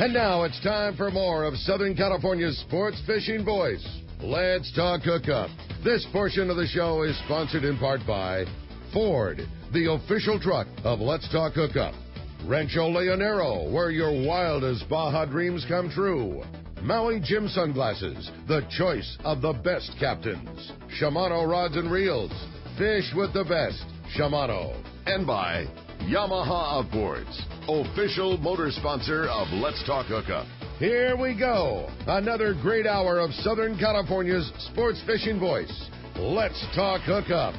And now it's time for more of Southern California's sports fishing voice. Let's talk hookup. This portion of the show is sponsored in part by Ford, the official truck of Let's Talk Hookup. Rancho Leonero, where your wildest Baja dreams come true. Maui Jim Sunglasses, the choice of the best captains. Shimano Rods and Reels, fish with the best. Shimano. And by Yamaha Outboards, official motor sponsor of Let's Talk Hookup. Here we go. Another great hour of Southern California's sports fishing voice. Let's Talk Hookup.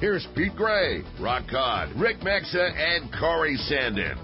Here's Pete Gray, Rock Cod, Rick Maxa, and Corey Sandin.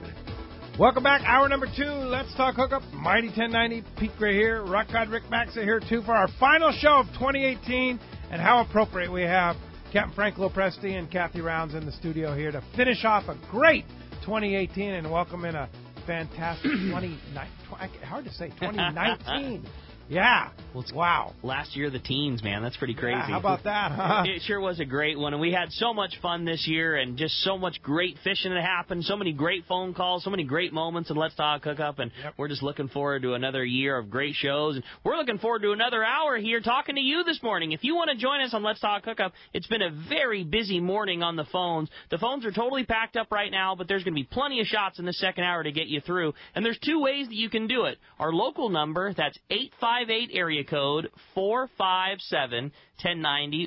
Welcome back. Hour number 2. Let's Talk Hookup. Mighty 1090. Pete Gray here. Rock Cod, Rick Maxa here, too, for our final show of 2018. And how appropriate we have Captain Frank Preste and Kathy Rounds in the studio here to finish off a great 2018 and welcome in a fantastic 2019. Yeah. Well, it's wow. Last year, the teens, man. That's pretty crazy. Yeah, how about that, huh? It sure was a great one. And we had so much fun this year and just so much great fishing that happened, so many great phone calls, so many great moments in Let's Talk Hookup. And we're just looking forward to another year of great shows. And we're looking forward to another hour here talking to you this morning. If you want to join us on Let's Talk Hookup, it's been a very busy morning on the phones. The phones are totally packed up right now, but there's going to be plenty of shots in the second hour to get you through. And there's 2 ways that you can do it. Our local number, that's 858 area code 457-1090,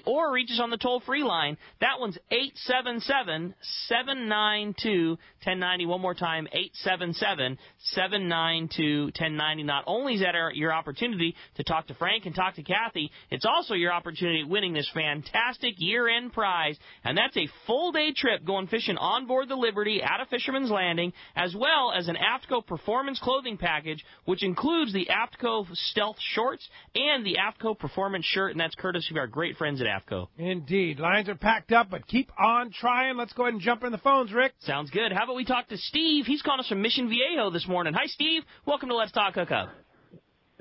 or reach us on the toll-free line. That one's 877-792-1090. One more time, 877-792-1090. Not only is that your opportunity to talk to Frank and talk to Kathy, it's also your opportunity at winning this fantastic year-end prize, and that's a full-day trip going fishing on board the Liberty at a Fisherman's Landing, as well as an AFTCO Performance Clothing Package, which includes the AFTCO Stealth Shorts and the AFTCO Performance Shirt, and that's courtesy of our great friends at AFTCO. Indeed. Lines are packed up, but keep on trying. Let's go ahead and jump in the phones, Rick. Sounds good. How about we talk to Steve? He's calling us from Mission Viejo this morning. Hi, Steve. Welcome to Let's Talk Hookup.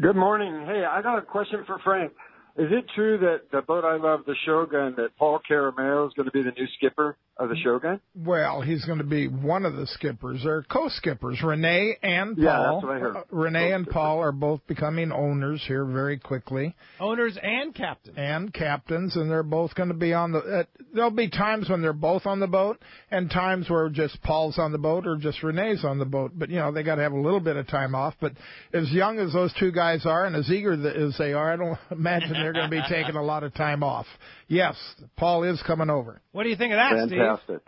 Good morning. Hey, I got a question for Frank. Is it true that the boat I love, the Shogun, that Paul Caramero is going to be the new skipper of the Shogun? Well, he's going to be one of the skippers. They're co-skippers, Renee and Paul. Yeah, that's what I heard. Renee and Paul are both becoming owners here very quickly. Owners and captains. And captains, and they're both going to be on the there'll be times when they're both on the boat and times where just Paul's on the boat or just Renee's on the boat. But, they got to have a little bit of time off. But as young as those two guys are and as eager as they are, I don't imagine they're going to be taking a lot of time off. Yes, Paul is coming over. What do you think of that, Fantastic. Steve?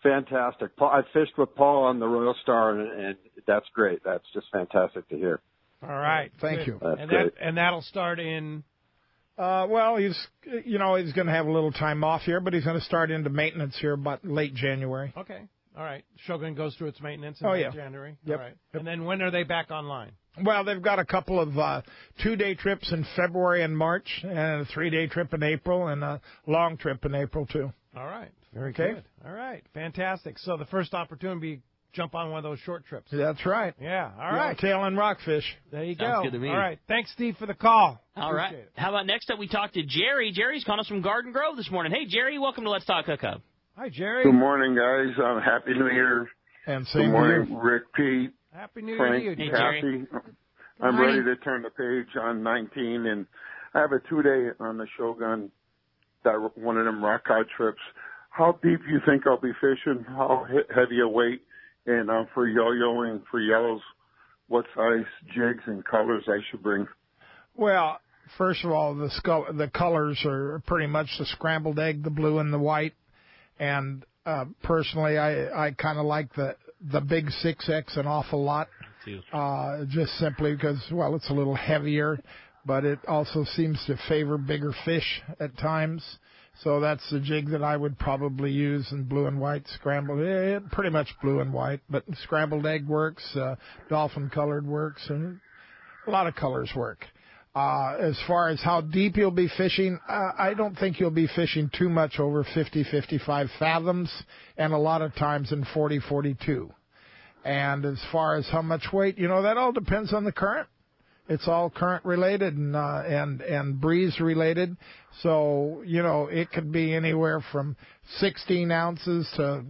Fantastic. Paul, I fished with Paul on the Royal Star, and that's great. That's just fantastic to hear. All right. Thank you. That's great. And that'll start in... well, he's going to have a little time off here, but he's going to start into maintenance here about late January. Okay. All right. Shogun goes through its maintenance in January. Yep. All right. Yep. And then when are they back online? Well, they've got a couple of 2-day trips in February and March, and a 3-day trip in April, and a long trip in April, too. All right. Very good. All right. Fantastic. So the first opportunity, jump on one of those short trips. That's right. Yeah. All right. Tail and rockfish. There you Sounds go. good to me. All right. Thanks, Steve, for the call. All right. It. How about next up we talk to Jerry. Jerry's calling us from Garden Grove this morning. Hey, Jerry, welcome to Let's Talk Hookup. Hi, Jerry. Good morning, guys. Happy New Year. And same Good morning, to you. Rick, Pete, Happy New Frank, Year to you, Jerry. Kathy. I'm ready to turn the page on 19, and I have a 2-day on the Shogun, one of them rock cod trips. How deep you think I'll be fishing? How heavy a weight? And for yo-yoing, for yellows, what size jigs and colors I should bring? Well, first of all, the colors are pretty much the scrambled egg, the blue and the white. And personally, I kind of like the big 6X an awful lot. Just simply because, well, it's a little heavier, but it also seems to favor bigger fish at times. So that's the jig that I would probably use in blue and white, scrambled, pretty much blue and white, but scrambled egg works, dolphin colored works, and a lot of colors work. As far as how deep you'll be fishing, I don't think you'll be fishing too much over 50, 55 fathoms, and a lot of times in 40, 42. And as far as how much weight, that all depends on the current. It's all current related and breeze related. So, it could be anywhere from 16 ounces to,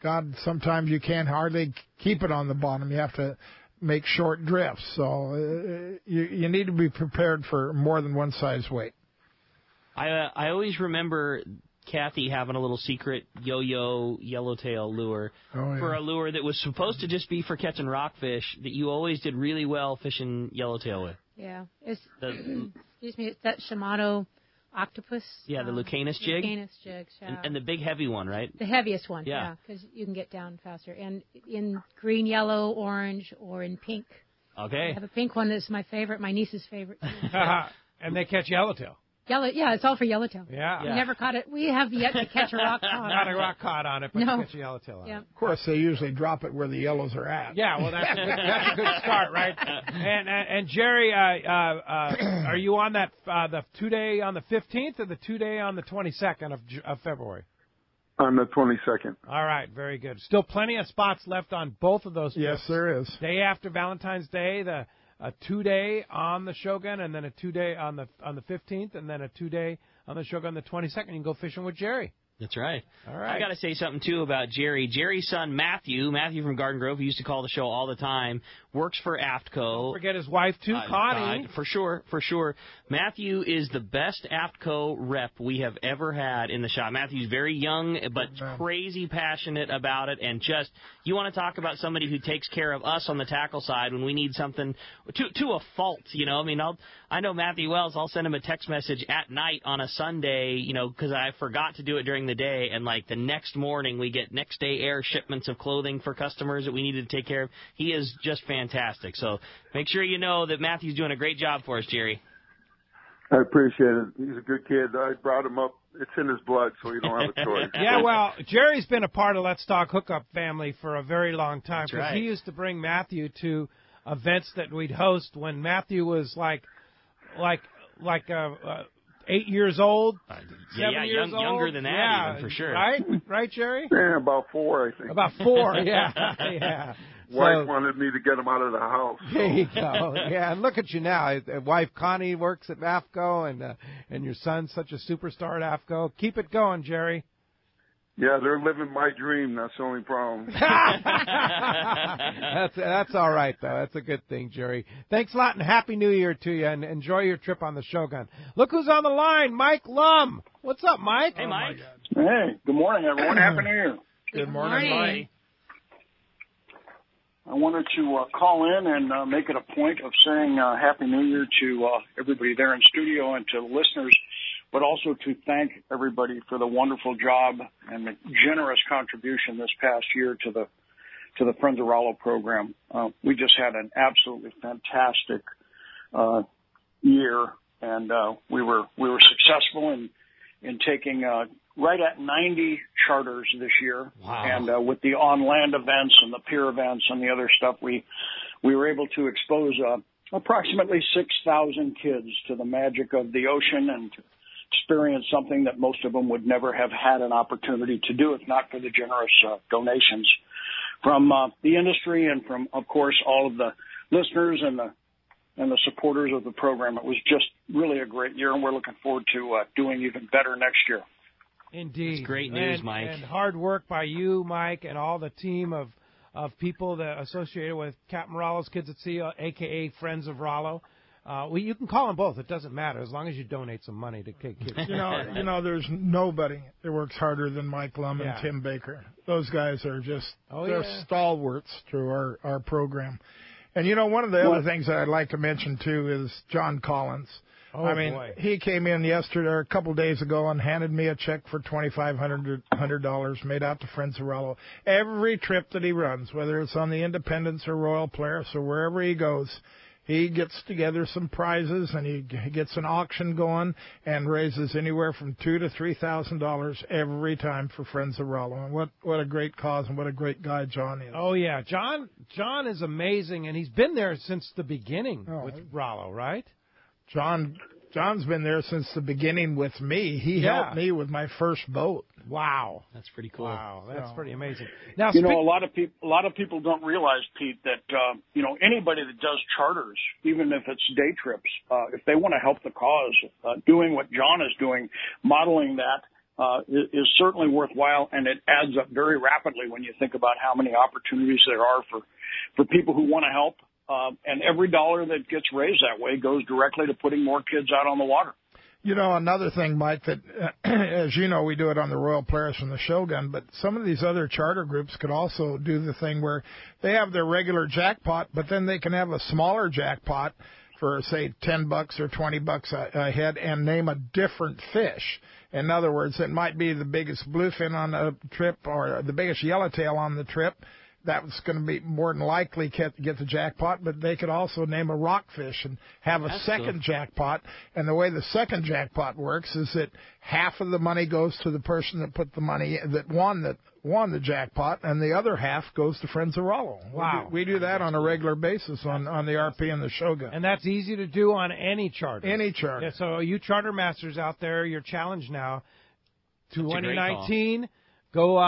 God, sometimes you can't hardly keep it on the bottom. You have to make short drifts. So you need to be prepared for more than one size weight. I always remember Kathy having a little secret yo-yo yellowtail lure for a lure that was supposed to just be for catching rockfish that you always did really well fishing yellowtail with. Yeah. Excuse me, it's that Shimano octopus. Yeah, the Lucanus jig. Lucanus jig, yeah. And the big heavy one, right? The heaviest one, yeah, because you can get down faster. And in green, yellow, orange, or in pink. Okay. I have a pink one that's my favorite, my niece's favorite. And they catch yellowtail. Yeah, it's all for yellowtail. Yeah. We never caught it. We have yet to catch a rock caught. Not a rock caught on it, but no. catch a yellowtail on it. Of course, they usually drop it where the yellows are at. Yeah, well, that's a good start, right? And Jerry, are you on that the 2-day on the 15th or the 2-day on the 22nd of February? On the 22nd. All right, very good. Still plenty of spots left on both of those trips. Yes, there is. Day after Valentine's Day, a 2-day on the Shogun, and then a 2-day on the 15th, and then a 2-day on the Shogun on the 22nd. You can go fishing with Jerry. That's right. All right. I got to say something, too, about Jerry. Jerry's son, Matthew from Garden Grove, who used to call the show all the time, works for AFTCO. Don't forget his wife, too, Connie. For sure. Matthew is the best AFTCO rep we have ever had in the shop. Matthew's very young, but crazy passionate about it, and just, you want to talk about somebody who takes care of us on the tackle side when we need something to a fault, you know. I mean, I know Matthew Wells. I'll send him a text message at night on a Sunday, you know, because I forgot to do it during the day, and like the next morning we get next day air shipments of clothing for customers that we needed to take care of. He is just fantastic. So make sure you know that Matthew's doing a great job for us, Jerry. I appreciate it. He's a good kid. I brought him up. It's in his blood, so you don't have a choice. Yeah, well, Jerry's been a part of Let's Talk Hookup family for a very long time. That's right. He used to bring Matthew to events that we'd host when Matthew was like 8 years old, 7 years old. Younger than that, even, for sure. Right, Jerry? Yeah, about 4, I think. About 4, yeah. Wife wanted me to get him out of the house. So. There you go. Yeah, and look at you now. Wife Connie works at AFTCO, and your son's such a superstar at AFTCO. Keep it going, Jerry. Yeah, they're living my dream. That's the only problem. That's all right, though. That's a good thing, Jerry. Thanks a lot, and Happy New Year to you, and enjoy your trip on the Shogun. Look who's on the line, Mike Lum. What's up, Mike? Hey, Mike. Hey, good morning, everyone. Happy New Year. Good morning, Mike. I wanted to call in and make it a point of saying Happy New Year to everybody there in studio and to listeners, but also to thank everybody for the wonderful job and the generous contribution this past year to the Friends of Rollo program. We just had an absolutely fantastic year, and we were successfwe in taking right at 90 charters this year. Wow. And with the on-land events and the pier events and the other stuff, we were able to expose approximately 6,000 kids to the magic of the ocean and to experience something that most of them would never have had an opportunity to do if not for the generous donations from the industry and from, of course, all of the listeners and the supporters of the program. It was just really a great year, and we're looking forward to doing even better next year. Indeed. It's great news, Mike. And hard work by you, Mike, and all the team of people that associated with Captain Rollo's Kids at Sea, a.k.a. Friends of Rollo. You can call them both. It doesn't matter as long as you donate some money to kids. You know, there's nobody that works harder than Mike Lum and Tim Baker. Those guys are just stalwarts through our program. And, you know, one of the other things that I'd like to mention, too, is John Collins. Boy. He came in yesterday or a couple of days ago and handed me a check for $2,500 made out to Friends of Rollo. Every trip that he runs, whether it's on the Independence or Royal Polaris or wherever he goes, he gets together some prizes and he gets an auction going and raises anywhere from $2,000 to $3,000 every time for Friends of Rollo. And what a great cause and what a great guy John is. Oh yeah, John is amazing, and he's been there since the beginning with Rollo, right? John's been there since the beginning with me. He helped me with my first boat. Wow, that's pretty cool. Wow, that's pretty amazing. Now, you know, a lot of people don't realize, Pete, that anybody that does charters, even if it's day trips, if they want to help the cause, doing what John is doing, modeling that is certainly worthwhile, and it adds up very rapidly when you think about how many opportunities there are for people who want to help And every dollar that gets raised that way goes directly to putting more kids out on the water. You know, another thing, Mike, that, as you know, we do it on the Royal Polaris and the Shogun, but some of these other charter groups could also do the thing where they have their regular jackpot, but then they can have a smaller jackpot for, say, $10 or $20 a head and name a different fish. In other words, it might be the biggest bluefin on the trip or the biggest yellowtail on the trip. That was going to be more than likely get the jackpot, but they could also name a rockfish and have a second jackpot. And the way the second jackpot works is that half of the money goes to the person that put the money that won the jackpot, and the other half goes to Friends of Rollo. Wow. We do that on a regular basis on the RP and the Shogun. And that's easy to do on any charter. Any charter. Yeah, so you charter masters out there, your challenge now, 2019. Go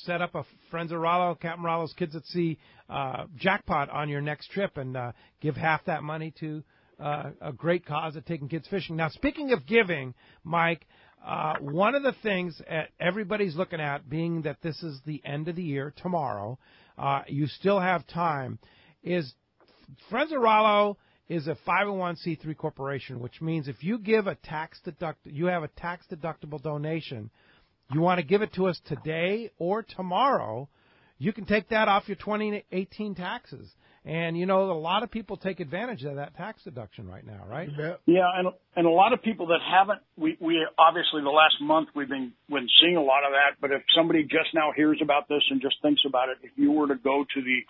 set up a Friends of Rollo, Captain Rollo's Kids at Sea jackpot on your next trip and give half that money to a great cause of taking kids fishing. Now, speaking of giving, Mike, one of the things everybody's looking at, being that this is the end of the year, tomorrow, you still have time, is Friends of Rollo is a 501c3 corporation, which means if you give you have a tax-deductible donation, you want to give it to us today or tomorrow, you can take that off your 2018 taxes. And, you know, a lot of people take advantage of that tax deduction right now, right? Yeah, and a lot of people that haven't, we obviously the last month we've been seeing a lot of that, but if somebody just now hears about this and just thinks about it, if you were to go to the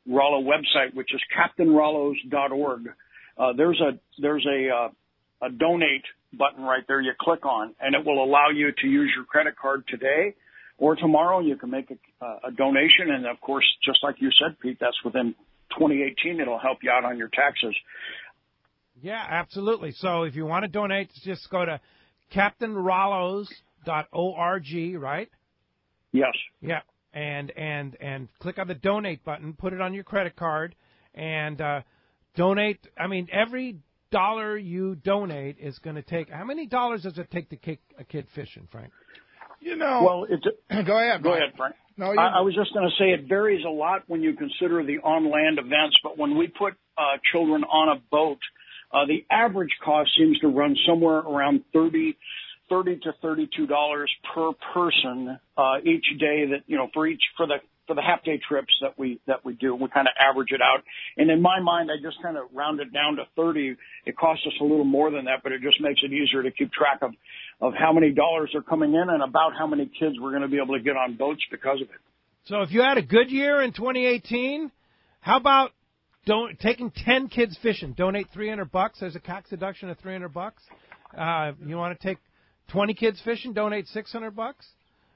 Rollo website, which is captainrollos.org, there's a donate button right there you click on, and it will allow you to use your credit card today or tomorrow. You can make a donation, and of course, just like you said, Pete, that's within 2018. It'll help you out on your taxes. Yeah, absolutely. So if you want to donate, just go to captainrollos.org, right? Yes. Yeah, and click on the donate button, put it on your credit card, and donate. I mean, every dollar you donate is going to take. How many dollars does it take to take a kid fishing, Frank? You know. Well, go ahead. Go ahead, Frank. No, I was just going to say it varies a lot when you consider the on-land events, but when we put children on a boat, the average cost seems to run somewhere around $30 to $32 per person each day. That for the half day trips that we do, we kind of average it out. And in my mind, I just kind of round it down to 30. It costs us a little more than that, but it just makes it easier to keep track of how many dollars are coming in and about how many kids we're going to be able to get on boats because of it. So if you had a good year in 2018, how about taking 10 kids fishing? Donate $300. There's a tax deduction of $300. You want to take 20 kids fishing? Donate $600.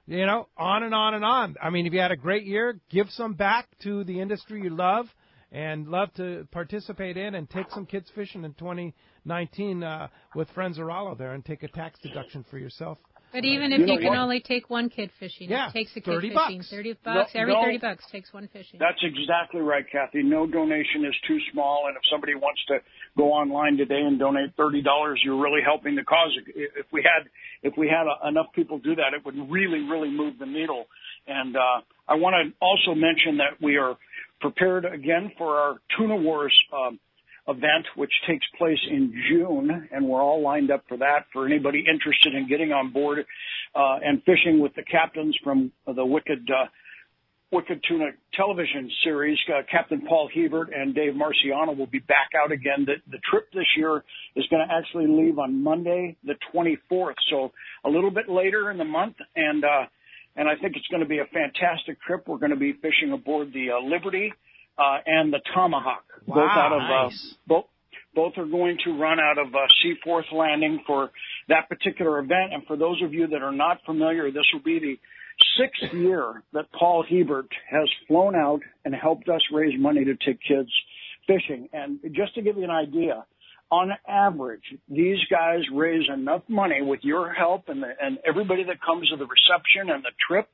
You know, on and on and on. I mean, if you had a great year, give some back to the industry you love and love to participate in, and take some kids fishing in 2019 with Friends of Rollo there, and take a tax deduction for yourself. But even if you can only take one kid fishing, it takes a kid $30. fishing. $30. Every $30 takes one fishing. That's exactly right, Kathy. No donation is too small, and if somebody wants to go online today and donate $30, you're really helping the cause. If we had enough people do that, it would really, really move the needle. And I want to also mention that we are prepared again for our Tuna Wars event, which takes place in June, and we're all lined up for that. For anybody interested in getting on board and fishing with the captains from the Wicked Tuna television series, Captain Paul Hebert and Dave Marciano will be back out again. The trip this year is going to actually leave on Monday, the 24th, so a little bit later in the month, and I think it's going to be a fantastic trip. We're going to be fishing aboard the Liberty and the Tomahawk. Wow, both are going to run out of Seaforth Landing for that particular event. And for those of you that are not familiar, this will be the 6th year that Paul Hebert has flown out and helped us raise money to take kids fishing. And just to give you an idea, on average, these guys raise enough money with your help and everybody that comes to the reception and the trip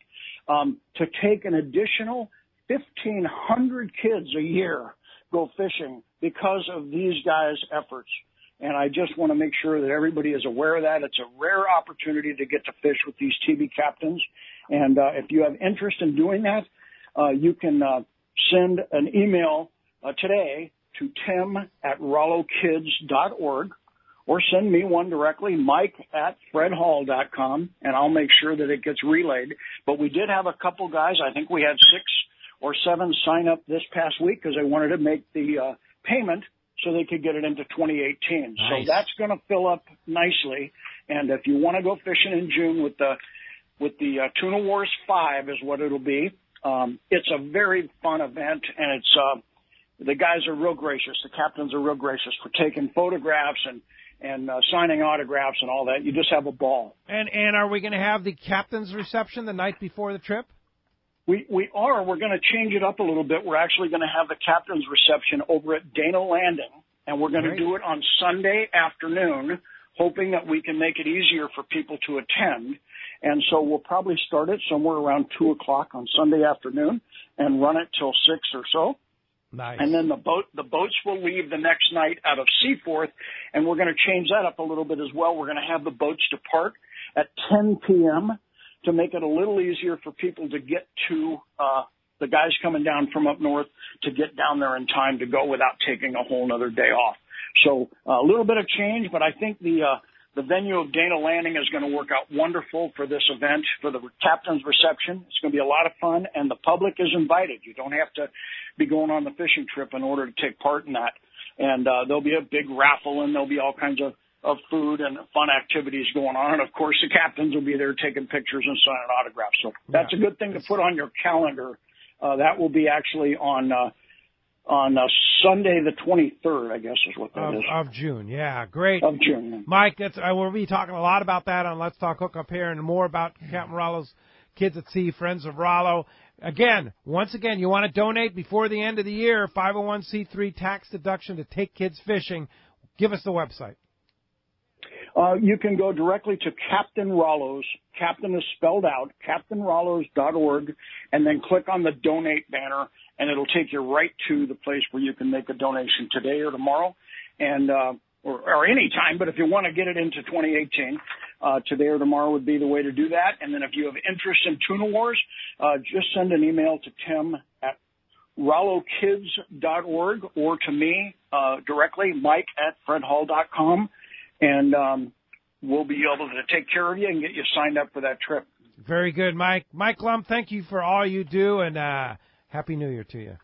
to take an additional 1,500 kids a year go fishing because of these guys' efforts. And I just want to make sure that everybody is aware of that. It's a rare opportunity to get to fish with these TV captains. And if you have interest in doing that, you can send an email today to tim@RolloKids.org, or send me one directly, mike@fredhall.com, and I'll make sure that it gets relayed. But we did have a couple guys, I think we had 6 or 7 sign up this past week because they wanted to make the payment so they could get it into 2018. Nice. So that's going to fill up nicely. And if you want to go fishing in June with the Tuna Wars 5 is what it'll be. It's a very fun event, and it's the guys are real gracious. The captains are real gracious for taking photographs and signing autographs and all that. You just have a ball. And are we going to have the captain's reception the night before the trip? We are. We're going to change it up a little bit. We're actually going to have the captain's reception over at Dana Landing, and we're going to do it on Sunday afternoon, hoping that we can make it easier for people to attend. And so we'll probably start it somewhere around 2 o'clock on Sunday afternoon and run it till 6 or so. Nice. And then the boats will leave the next night out of Seaforth, and we're going to change that up a little bit as well. We're going to have the boats depart at 10 p.m. to make it a little easier for people to get to the guys coming down from up north to get down there in time to go without taking a whole other day off. So a little bit of change, but I think the venue of Dana Landing is going to work out wonderful for this event, for the captain's reception. It's going to be a lot of fun, and the public is invited. You don't have to be going on the fishing trip in order to take part in that. And there'll be a big raffle, and there'll be all kinds of food and fun activities going on. And, of course, the captains will be there taking pictures and signing autographs. So that's a good thing to put on your calendar. That will be actually on Sunday the 23rd, I guess is what that is. Of June, yeah. Great. Of June. Yeah. Mike, we'll be talking a lot about that on Let's Talk Hookup here and more about Captain Rollo's Kids at Sea, Friends of Rollo. Once again, you want to donate before the end of the year, 501c3 tax deduction to take kids fishing. Give us the website. You can go directly to Captain Rollo's. Captain is spelled out, CaptainRollos.org, and then click on the donate banner, and it'll take you right to the place where you can make a donation today or tomorrow, and or any time. But if you want to get it into 2018, today or tomorrow would be the way to do that. And then if you have interest in Tuna Wars, just send an email to tim@RolloKids.org or to me directly, mike@fredhall.com. And we'll be able to take care of you and get you signed up for that trip. Very good, Mike. Mike Lum, thank you for all you do, and Happy New Year to you.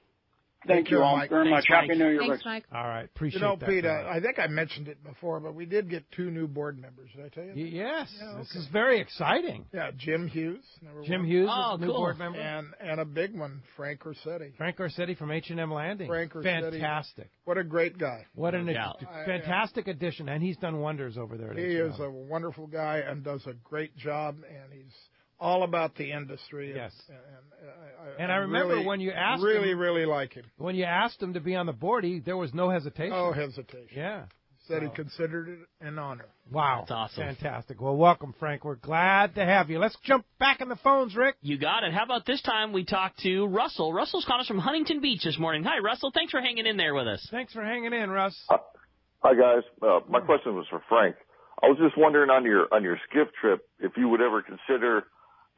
Thank you all very much. Mike. Happy New Year, Thanks, Rick. Mike. All right, appreciate that. Pete, I think I mentioned it before, but we did get 2 new board members. Did I tell you that? Yes, Yeah, okay. This is very exciting. Yeah, Jim Hughes. Jim Hughes is a new cool. board member. And a big one, Frank Orsetti. Frank Orsetti from H&M Landing. Frank Orsetti. Fantastic. What a great guy. What No doubt. fantastic addition, and he's done wonders over there. At He H&M. is a wonderful guy and does a great job, and he's all about the industry. Yes. And I remember really, when you asked really, him, really like him. when you asked him to be on the board, there was no hesitation. No hesitation. Yeah. Said he considered it an honor. Wow. That's awesome. Fantastic. Well, welcome, Frank. We're glad to have you. Let's jump back in the phones, Rick. You got it. How about this time we talk to Russell? Russell's calling us from Huntington Beach this morning. Hi, Russell. Thanks for hanging in there with us. Thanks for hanging in, Russ. Hi, guys. My question was for Frank. I was just wondering on your skiff trip if you would ever consider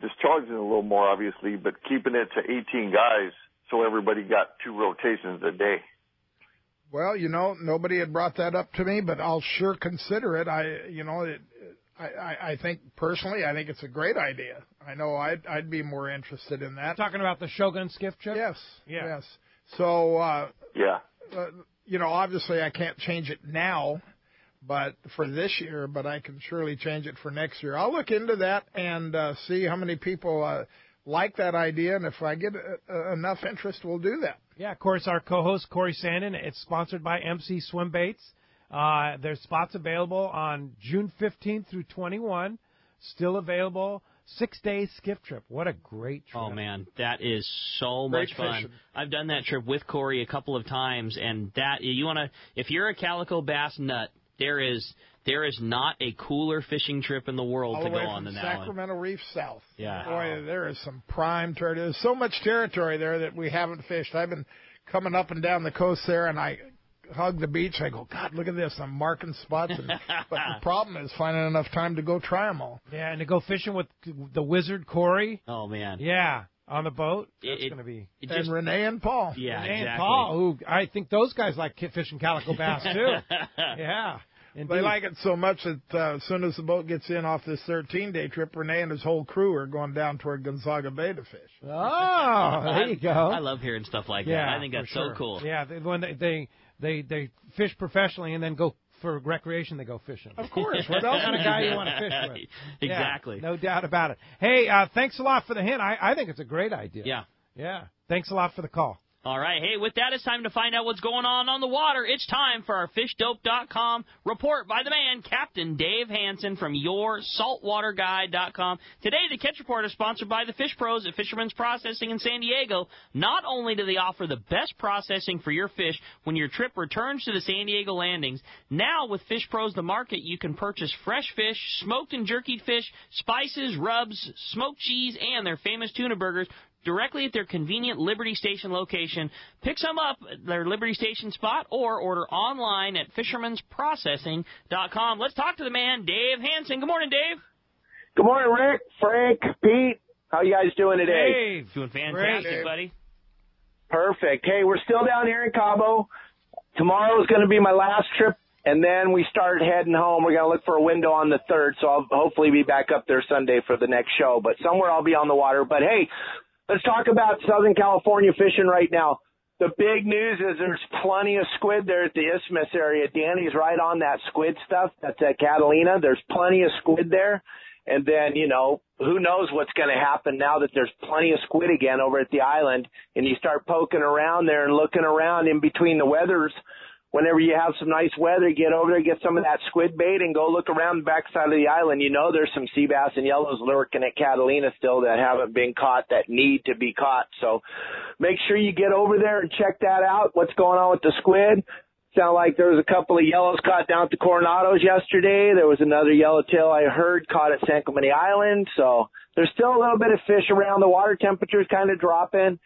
just charging a little more, obviously, but keeping it to 18 guys so everybody got 2 rotations a day. Well, nobody had brought that up to me, but I'll sure consider it. I think personally, I think it's a great idea. I know I'd be more interested in that. Talking about the Shogun skiff trip? Yes. Yeah. Yes. So, obviously I can't change it now, but for this year, but I can surely change it for next year. I'll look into that and see how many people like that idea, and if I get enough interest, we'll do that. Yeah, of course, our co-host, Corey Sandin. It's sponsored by MC Swim Baits. There's spots available on June 15th through 21. Still available. 6-day skiff trip. What a great trip. Oh, man, that is so Great much fun. fishing. I've done that trip with Corey a couple of times, and if you're a calico bass nut, there is not a cooler fishing trip in the world All to the go way on from than that one. Sacramento Reef south. Yeah. Boy, there is some prime territory. There's so much territory there that we haven't fished. I've been coming up and down the coast there, and I hug the beach. I go, God, look at this. I'm marking spots. But the problem is finding enough time to go try them all. Yeah, and to go fishing with the wizard, Corey. Oh, man. Yeah. on the boat. That's going to be. And Renee and Paul. Yeah, Renee exactly. and Paul, who I think those guys like fishing calico bass too. Yeah. Indeed. They like it so much that as soon as the boat gets in off this 13-day trip, Renee and his whole crew are going down toward Gonzaga Bay to fish. Oh, there you go. I love hearing stuff like that. I think that's so cool. Yeah, when they fish professionally and then go for recreation, they go fishing. Of course. What else kind of guy you want to fish with? Exactly. Yeah, no doubt about it. Hey, thanks a lot for the hint. I think it's a great idea. Yeah. Yeah. Thanks a lot for the call. All right. Hey, with that, it's time to find out what's going on the water. It's time for our FishDope.com report by the man, Captain Dave Hansen from YourSaltwaterGuide.com. Today, the Catch Report is sponsored by the Fish Pros at Fisherman's Processing in San Diego. Not only do they offer the best processing for your fish when your trip returns to the San Diego landings, now with Fish Pros The Market, you can purchase fresh fish, smoked and jerkied fish, spices, rubs, smoked cheese, and their famous tuna burgers directly at their convenient Liberty Station location. Pick some up at their Liberty Station spot or order online at fishermansprocessing.com. Let's talk to the man, Dave Hansen. Good morning, Dave. Good morning, Rick, Frank, Pete. How you guys doing today? Dave. Doing fantastic, Great. buddy. Perfect. Hey, we're still down here in Cabo. Tomorrow is going to be my last trip, and then we start heading home. We're going to look for a window on the 3rd, so I'll hopefully be back up there Sunday for the next show. But somewhere I'll be on the water. But, hey, let's talk about Southern California fishing right now. The big news is there's plenty of squid there at the Isthmus area. Danny's right on that squid stuff. That's at Catalina. There's plenty of squid there. And then, who knows what's going to happen now that there's plenty of squid again over at the island. And you start poking around there and looking around in between the weathers. Whenever you have some nice weather, get over there, get some of that squid bait, and go look around the backside of the island. There's some sea bass and yellows lurking at Catalina still that haven't been caught, that need to be caught. So make sure you get over there and check that out, what's going on with the squid. Sound like there was a couple of yellows caught down at the Coronados yesterday. There was another yellowtail I heard caught at San Clemente Island. So there's still a little bit of fish around. The water temperature's kind of dropping.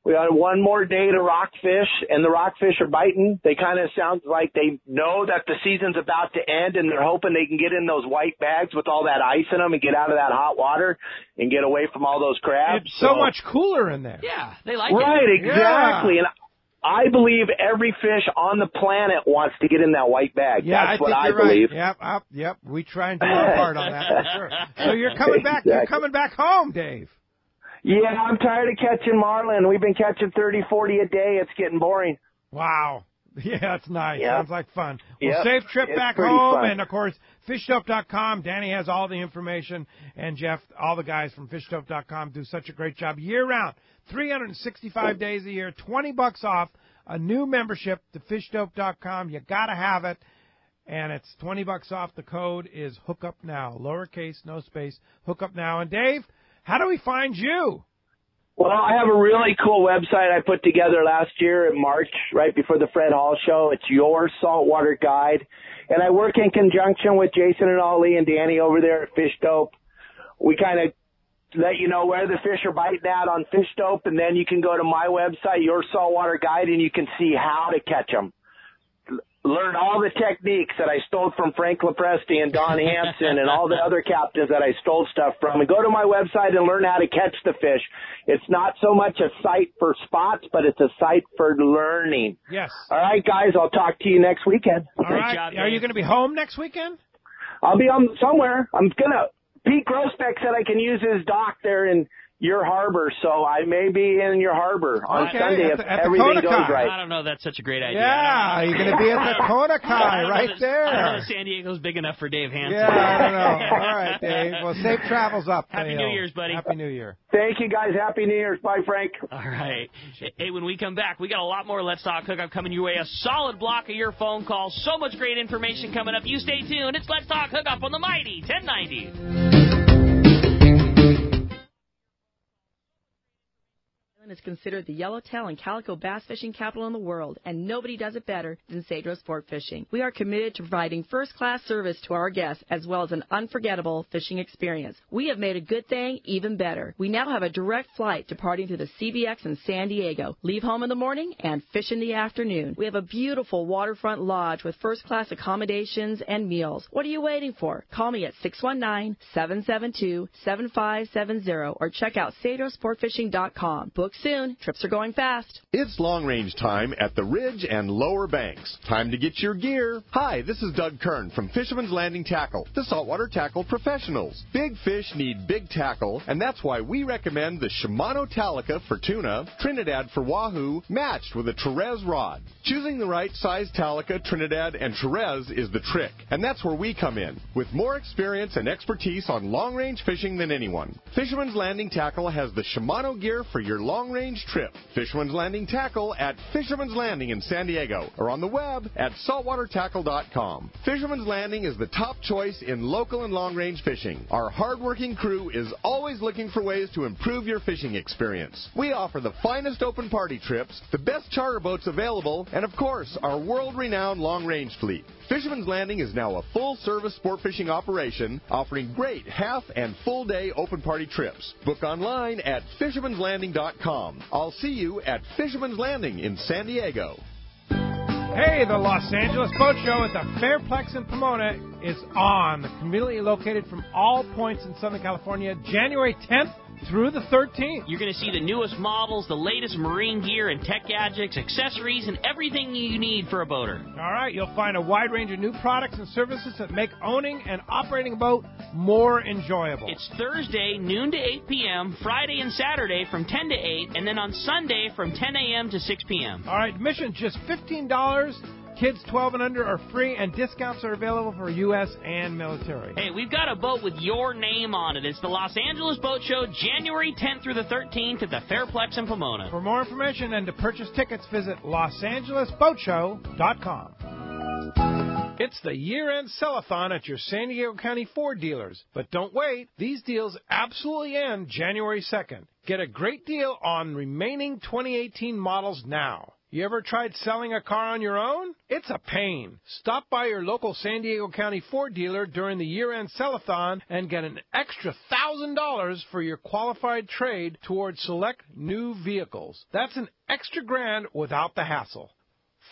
We got one more day to rockfish, and the rockfish are biting. They kind of sound like they know that the season's about to end, and they're hoping they can get in those white bags with all that ice in them and get out of that hot water and get away from all those crabs. It's so much cooler in there. Yeah, they like right, it. Exactly. Yeah. And I believe every fish on the planet wants to get in that white bag. Yeah, that's I what think I you're believe. Right. Yep. We try and do our part on that for sure. So you're coming back. Exactly. You're coming back home, Dave. Yeah, I'm tired of catching marlin. We've been catching 30, 40 a day. It's getting boring. Wow. Yeah, that's nice. Yep. Sounds like fun. Well, Yep. safe trip It's back pretty home. fun. And, of course, FishDope.com. Danny has all the information. And, Jeff, all the guys from FishDope.com do such a great job year-round. 365 days a year, $20 off, a new membership to FishDope.com. You got to have it. And it's $20 off. The code is Hookup Now. Lowercase, no space, Hookup Now. And, Dave, how do we find you? Well, I have a really cool website I put together last year in March, right before the Fred Hall show. It's Your Saltwater Guide. And I work in conjunction with Jason and Ollie and Danny over there at Fish Dope. We kind of let you know where the fish are biting at on Fish Dope, and then you can go to my website, Your Saltwater Guide, and you can see how to catch them. Learn all the techniques that I stole from Frank Preste and Don Hansen and all the other captains that I stole stuff from. And go to my website and learn how to catch the fish. It's not so much a site for spots, but it's a site for learning. Yes. All right, guys, I'll talk to you next weekend. All right. job, Are you going to be home next weekend? I'll be on somewhere. Pete Grosbeck said I can use his dock there in your harbor, so I may be in your harbor on Sunday if everything goes right. I don't know. That's such a great idea. Yeah, you're going to be at the Konakai right there. I don't know if San Diego's big enough for Dave Hansen. Yeah, I don't know. All right, Dave. Well, safe travels up. Happy New Year's, buddy. Happy New Year. Thank you, guys. Happy New Year's. Bye, Frank. All right. Hey, when we come back, we got a lot more Let's Talk Hookup coming your way. A solid block of your phone calls. So much great information coming up. You stay tuned. It's Let's Talk Hookup on the Mighty 1090. Is considered the yellowtail and calico bass fishing capital in the world, and nobody does it better than Cedro Sport Fishing. We are committed to providing first-class service to our guests as well as an unforgettable fishing experience. We have made a good thing even better. We now have a direct flight departing to the CBX in San Diego. Leave home in the morning and fish in the afternoon. We have a beautiful waterfront lodge with first-class accommodations and meals. What are you waiting for? Call me at 619-772-7570 or check out CedroSportFishing.com. Book soon. Trips are going fast. It's long range time at the Ridge and Lower Banks. Time to get your gear. Hi, this is Doug Kern from Fisherman's Landing Tackle, the saltwater tackle professionals. Big fish need big tackle, and that's why we recommend the Shimano Talica for tuna, Trinidad for wahoo, matched with a Terez rod. Choosing the right size Talica, Trinidad, and Terez is the trick, and that's where we come in, with more experience and expertise on long range fishing than anyone. Fisherman's Landing Tackle has the Shimano gear for your long-range trip. Fisherman's Landing Tackle at Fisherman's Landing in San Diego or on the web at saltwatertackle.com. Fisherman's Landing is the top choice in local and long-range fishing. Our hard-working crew is always looking for ways to improve your fishing experience. We offer the finest open party trips, the best charter boats available, and of course, our world-renowned long-range fleet. Fisherman's Landing is now a full-service sport fishing operation offering great half and full-day open party trips. Book online at fishermanslanding.com. I'll see you at Fisherman's Landing in San Diego. Hey, the Los Angeles Boat Show at the Fairplex in Pomona is on. Conveniently located from all points in Southern California, January 10th through the 13th. You're going to see the newest models, the latest marine gear and tech gadgets, accessories, and everything you need for a boater. All right, you'll find a wide range of new products and services that make owning and operating a boat more enjoyable. It's Thursday, noon to 8 p.m., Friday and Saturday from 10 to 8, and then on Sunday from 10 a.m. to 6 p.m. All right, admission just $15. Kids 12 and under are free, and discounts are available for U.S. and military. Hey, we've got a boat with your name on it. It's the Los Angeles Boat Show, January 10th through the 13th at the Fairplex in Pomona. For more information and to purchase tickets, visit LosAngelesBoatShow.com. It's the year-end sell-a-thon at your San Diego County Ford dealers. But don't wait. These deals absolutely end January 2nd. Get a great deal on remaining 2018 models now. You ever tried selling a car on your own? It's a pain. Stop by your local San Diego County Ford dealer during the year-end sell-a-thon and get an extra $1,000 for your qualified trade towards select new vehicles. That's an extra $1,000 without the hassle.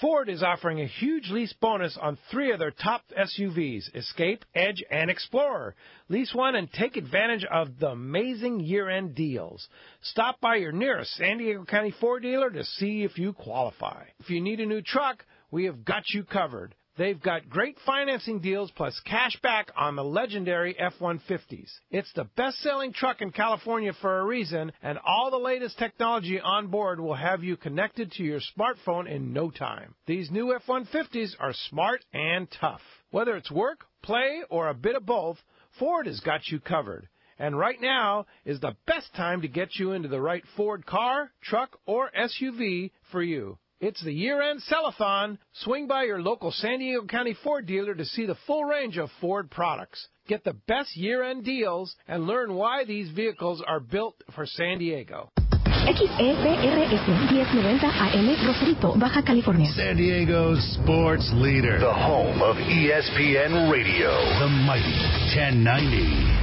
Ford is offering a huge lease bonus on 3 of their top SUVs, Escape, Edge, and Explorer. Lease one and take advantage of the amazing year-end deals. Stop by your nearest San Diego County Ford dealer to see if you qualify. If you need a new truck, we have got you covered. They've got great financing deals plus cash back on the legendary F-150s. It's the best-selling truck in California for a reason, and all the latest technology on board will have you connected to your smartphone in no time. These new F-150s are smart and tough. Whether it's work, play, or a bit of both, Ford has got you covered. And right now is the best time to get you into the right Ford car, truck, or SUV for you. It's the year-end sell-a-thon. Swing by your local San Diego County Ford dealer to see the full range of Ford products. Get the best year-end deals and learn why these vehicles are built for San Diego. XEPRS 1090 AM, Rosarito, Baja California. San Diego's sports leader. The home of ESPN Radio. The mighty 1090.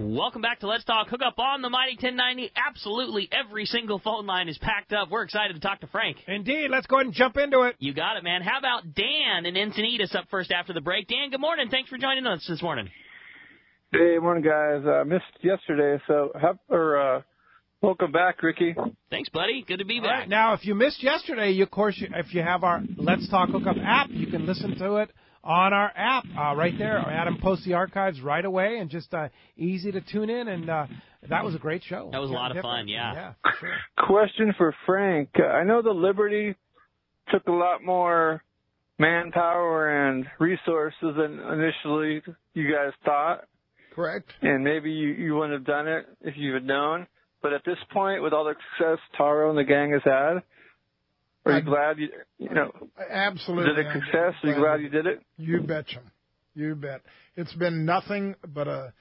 Welcome back to Let's Talk Hookup on the Mighty 1090. Absolutely every single phone line is packed up. We're excited to talk to Frank. Indeed. Let's go ahead and jump into it. You got it, man. How about Dan in Encinitas up first after the break? Dan, good morning. Thanks for joining us this morning. Hey, morning, guys. Missed yesterday, so welcome back, Ricky. Thanks, buddy. Good to be back. Right. Now, if you missed yesterday, of course, if you have our Let's Talk Hookup app, you can listen to it on our app right there. Adam posts the archives right away, and just easy to tune in, and that was a great show. That was a lot of fun, yeah. Yeah, for sure. Question for Frank. I know the Liberty took a lot more manpower and resources than initially you guys thought. Correct. And maybe you wouldn't have done it if you had known. But at this point, with all the success Taro and the gang has had, are you glad you absolutely did a success? Are you glad you did it? You betcha. You bet. It's been nothing but a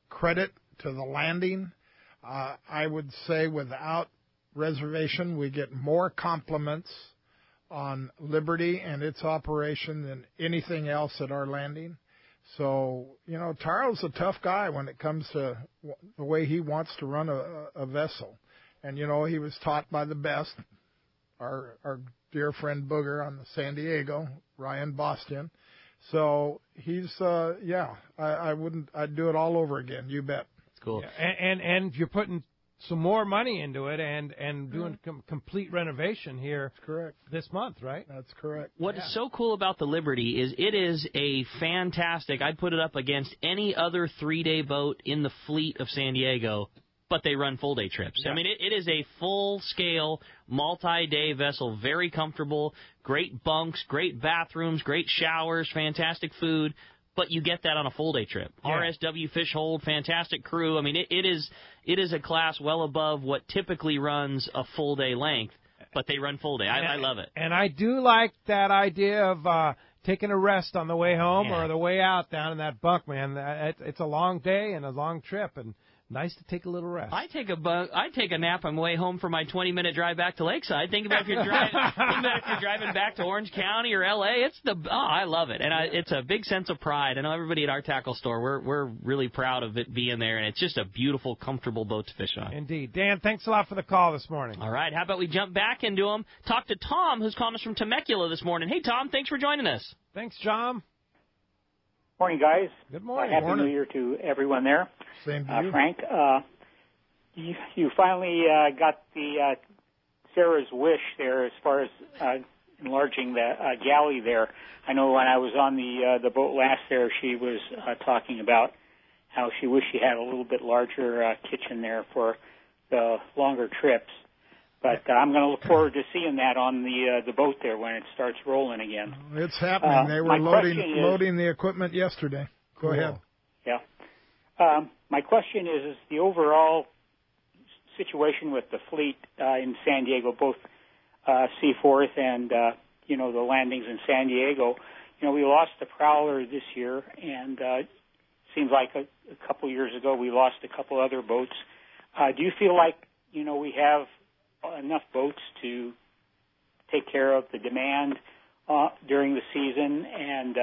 credit to the landing. I would say without reservation, we get more compliments on Liberty and its operation than anything else at our landing. So, Taro's a tough guy when it comes to the way he wants to run a vessel. And, he was taught by the best, our dear friend Booger on the San Diego, Ryan Boston. So he's, I'd do it all over again. You bet. It's cool. Yeah. And you're putting some more money into it and doing complete renovation here. That's correct. This month, right? That's correct. What is so cool about the Liberty is it is a fantastic, I'd put it up against any other 3-day boat in the fleet of San Diego, but they run full-day trips. Yeah. I mean, it is a full-scale, multi-day vessel, very comfortable, great bunks, great bathrooms, great showers, fantastic food, but you get that on a full-day trip. Yeah. RSW fish hold, fantastic crew. I mean, it is a class well above what typically runs a full-day length, but they run full-day. I love it. And I do like that idea of taking a rest on the way home or the way out down in that bunk, man. It's a long day and a long trip, and nice to take a little rest. I take a nap on the way home for my 20-minute drive back to Lakeside. Think about if you're driving back to Orange County or L.A. I love it, and it's a big sense of pride. I know everybody at our tackle store, we're really proud of it being there, and it's just a beautiful, comfortable boat to fish on. Indeed. Dan, thanks a lot for the call this morning. All right, how about we jump back into them? Talk to Tom, who's calling us from Temecula this morning. Hey, Tom, thanks for joining us. Thanks, John. Morning, guys. Good morning. Happy New Year to everyone there. Same to you. Frank, you finally got the Sarah's wish there as far as enlarging the galley there. I know when I was on the boat last there, she was talking about how she wished she had a little bit larger kitchen there for the longer trips. But I'm going to look forward to seeing that on the boat there when it starts rolling again. It's happening. They were loading the equipment yesterday. Go ahead. Yeah. My question is the overall situation with the fleet in San Diego, both Seaforth and the landings in San Diego. We lost the Prowler this year, and seems like a couple years ago we lost a couple other boats. Do you feel like we have enough boats to take care of the demand during the season, and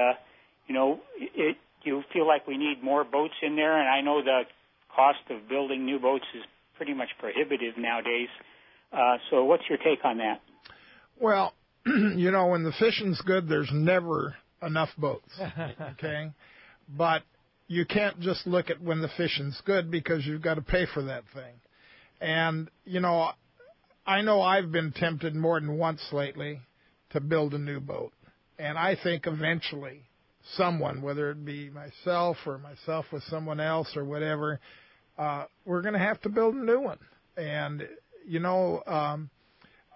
you feel like we need more boats in there? And I know the cost of building new boats is pretty much prohibitive nowadays. So what's your take on that? Well, when the fishing's good, there's never enough boats, okay? But you can't just look at when the fishing's good because you've got to pay for that thing. And, I know I've been tempted more than once lately to build a new boat. And I think eventually someone, whether it be myself or myself with someone else or whatever, we're going to have to build a new one. And,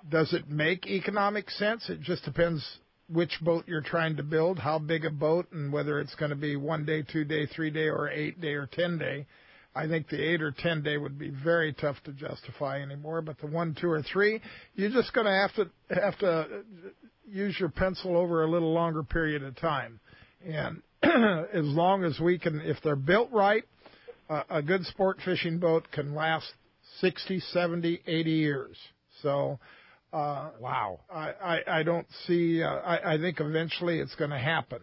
does it make economic sense? It just depends which boat you're trying to build, how big a boat, and whether it's going to be 1 day, 2 day, 3 day, or 8 day or 10 day. I think the 8 or 10 day would be very tough to justify anymore. But the 1, 2, or 3, you're just going to have to use your pencil over a little longer period of time. And as long as we can, if they're built right, a good sport fishing boat can last 60, 70, 80 years. So, wow. I don't see. I think eventually it's going to happen.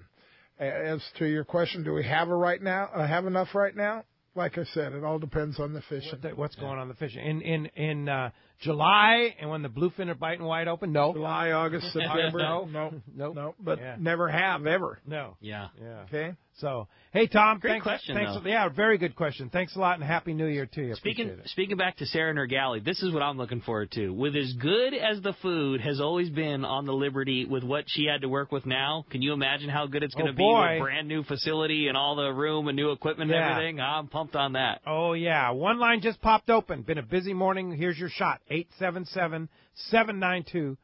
As to your question, do we have have enough right now? Like I said, it all depends on the fishing. What's going on the fishing? In July, and when the bluefin are biting wide open? No. July, August, September? No. But never have, ever. No. Yeah. Okay. So, hey, Tom. Great question, though. Yeah, very good question. Thanks a lot, and Happy New Year to you. Speaking back to Sarah and her galley, this is what I'm looking forward to. With as good as the food has always been on the Liberty, with what she had to work with now, can you imagine how good it's going to be with brand new facility and all the room and new equipment and everything? I'm pumped on that. Oh, yeah. One line just popped open. Been a busy morning. Here's your shot. 877-792-1090.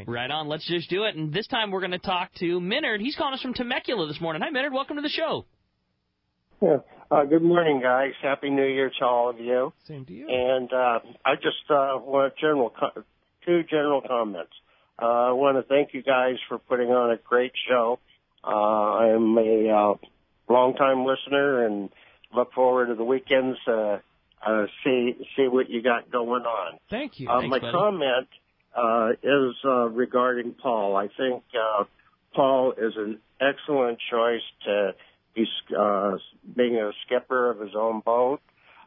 Right on. Let's just do it. And this time we're going to talk to Minard. He's calling us from Temecula this morning. Hi, Minard. Welcome to the show. Yeah. Good morning, guys. Happy New Year to all of you. Same to you. And I just want two general comments. I want to thank you guys for putting on a great show. I'm a long-time listener and look forward to the weekends see what you got going on. Thank you. My comment is regarding Paul. I think Paul is an excellent choice to be being a skipper of his own boat.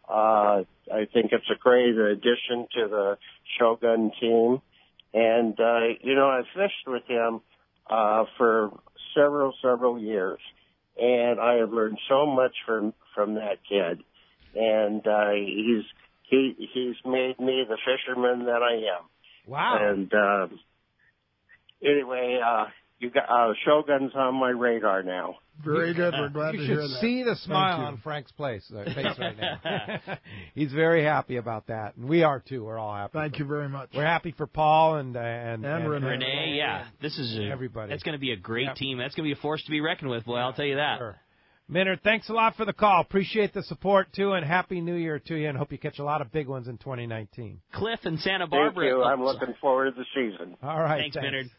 I think it's a great addition to the Shogun team. And, I fished with him for several years. And I have learned so much from that kid. And he's made me the fisherman that I am. Wow. And anyway, you got Shogun's on my radar now. Very good. We're glad to hear that. You should see the smile on Frank's face right now. He's very happy about that, and we are too. We're all happy. Thank you very much. We're happy for Paul and Renee. Yeah, this is everybody. That's going to be a great team. That's going to be a force to be reckoned with, boy. I'll tell you that. Sure. Minard, thanks a lot for the call. Appreciate the support too, and Happy New Year to you. And hope you catch a lot of big ones in 2019. Cliff in Santa Barbara. Thank you. I'm looking forward to the season. All right. Thanks, Minard.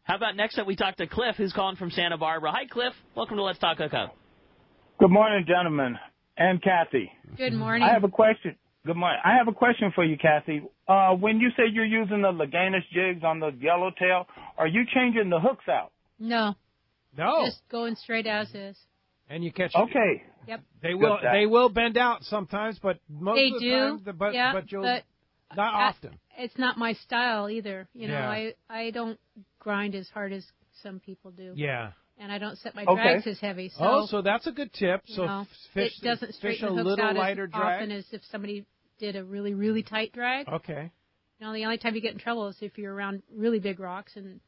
How about next up we talk to Cliff, who's calling from Santa Barbara. Hi, Cliff. Welcome to Let's Talk Hookup. Good morning, gentlemen, and Kathy. Good morning. I have a question. Good morning. I have a question for you, Kathy. When you say you're using the Leganus jigs on the yellowtail, are you changing the hooks out? No. No. Just going straight as is. And you catch. Okay. Yep. They will bend out sometimes, but most they of the do. time, but not often. It's not my style either. Yeah. I don't grind as hard as some people do. Yeah. And I don't set my drags as heavy. So, that's a good tip. So it doesn't straighten the hooks out as often as if somebody did a really, really tight drag. Okay. The only time you get in trouble is if you're around really big rocks and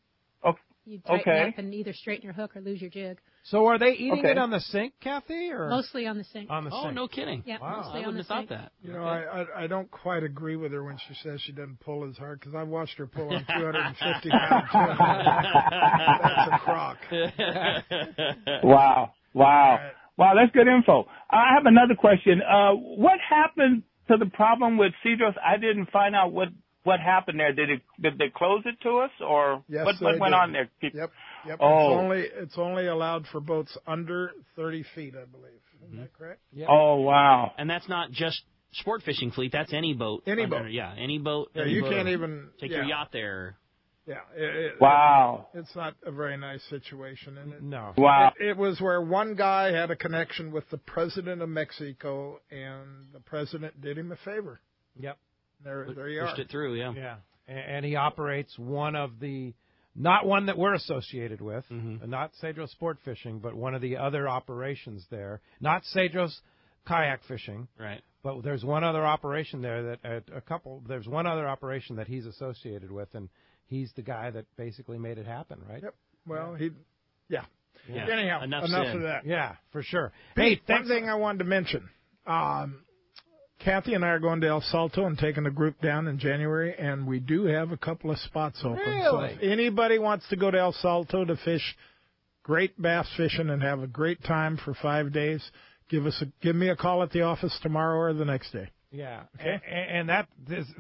you tighten up and either straighten your hook or lose your jig. So are they eating it on the sink, Kathy? Or mostly on the sink. On the sink. Oh, no kidding. Yeah, wow. mostly I on the wouldn't have sink. thought that. I don't quite agree with her when she says she doesn't pull as hard, because I've watched her pull on 250 pounds. That's a crock. Wow. Wow, that's good info. I have another question. What happened to the problem with Cedros? I didn't find out what happened there. Did they close it to us, or yes, what went on there? Yep. Oh. It's only allowed for boats under 30 feet, I believe. Isn't that correct? Yep. Oh, wow. And that's not just sport fishing fleet. That's any boat. Any boat. Yeah, any boat. Yeah, any you boat. can't even take your yacht there. Yeah. Wow. It's not a very nice situation. And no. Wow. It was where one guy had a connection with the president of Mexico, and the president did him a favor. Yep. There you are. Pushed it through, yeah. Yeah. And he operates one of the, not one that we're associated with, not Cedros Sport Fishing, but one of the other operations there. Not Cedros Kayak Fishing. Right. But there's one other operation there there's one other operation that he's associated with, and he's the guy that basically made it happen, right? Yep. Well, yeah. Anyhow, enough of that. Yeah, for sure. Hey, one thing I wanted to mention. Kathy and I are going to El Salto and taking a group down in January, and we do have a couple of spots open. Really? So if anybody wants to go to El Salto to fish great bass fishing and have a great time for 5 days, give me a call at the office tomorrow or the next day. Yeah, okay. And